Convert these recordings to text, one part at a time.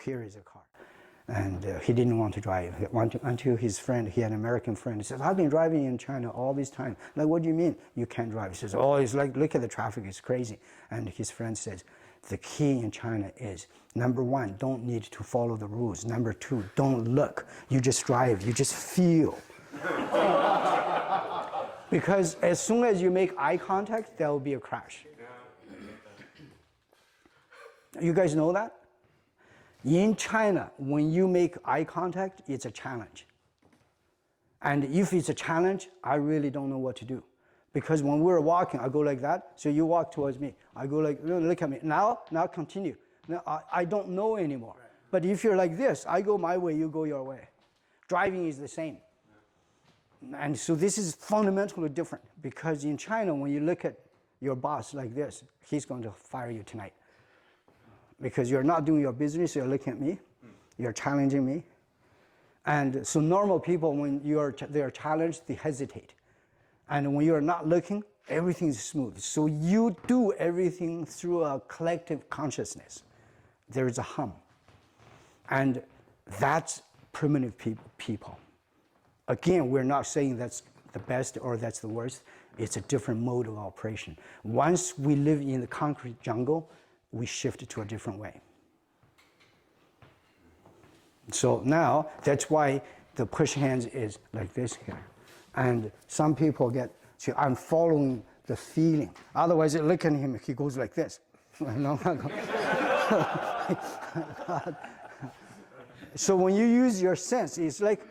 here is a car. And he didn't want to drive until his friend, he had an American friend, he says, I've been driving in China all this time. Like, what do you mean you can't drive? He says, oh, it's like, look at the traffic, it's crazy. And his friend says, the key in China is, number one, don't need to follow the rules. Number two, don't look. You just drive, you just feel. Because as soon as you make eye contact, there will be a crash. You guys know that? In China, when you make eye contact, it's a challenge. And if it's a challenge, I really don't know what to do. Because when we're walking, I go like that, so you walk towards me. I go like, look at me. Now continue. Now, I don't know anymore. But if you're like this, I go my way, you go your way. Driving is the same. And so this is fundamentally different, because in China, when you look at your boss like this, he's going to fire you tonight. Because you're not doing your business, you're looking at me, you're challenging me. And so normal people, when they're challenged, they hesitate. And when you're not looking, everything is smooth. So you do everything through a collective consciousness. There is a hum. And that's primitive people. Again, we're not saying that's the best or that's the worst. It's a different mode of operation. Once we live in the concrete jungle, we shift to a different way. So now, that's why the push hands is like this here. And some people get, see, I'm following the feeling. Otherwise, look at him, he goes like this. So when you use your sense, it's like,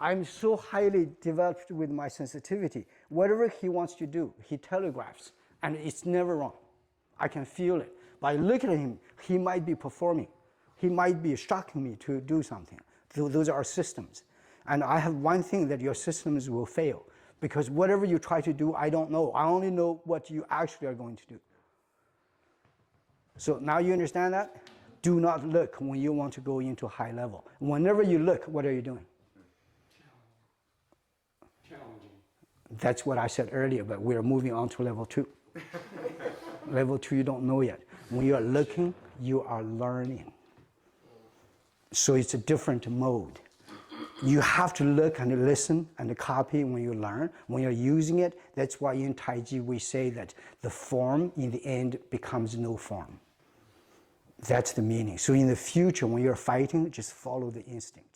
I'm so highly developed with my sensitivity. Whatever he wants to do, he telegraphs, and it's never wrong. I can feel it. By looking at him, he might be performing. He might be shocking me to do something. Those are systems. And I have one thing, that your systems will fail. Because whatever you try to do, I don't know. I only know what you actually are going to do. So now you understand that? Do not look when you want to go into high level. Whenever you look, what are you doing? Challenging. That's what I said earlier, but we're moving on to level 2. Level 2 you don't know yet. When you are looking, you are learning. So it's a different mode. You have to look and listen and copy when you learn. When you're using it, that's why in Taiji we say that the form in the end becomes no form. That's the meaning. So in the future, when you're fighting, just follow the instinct.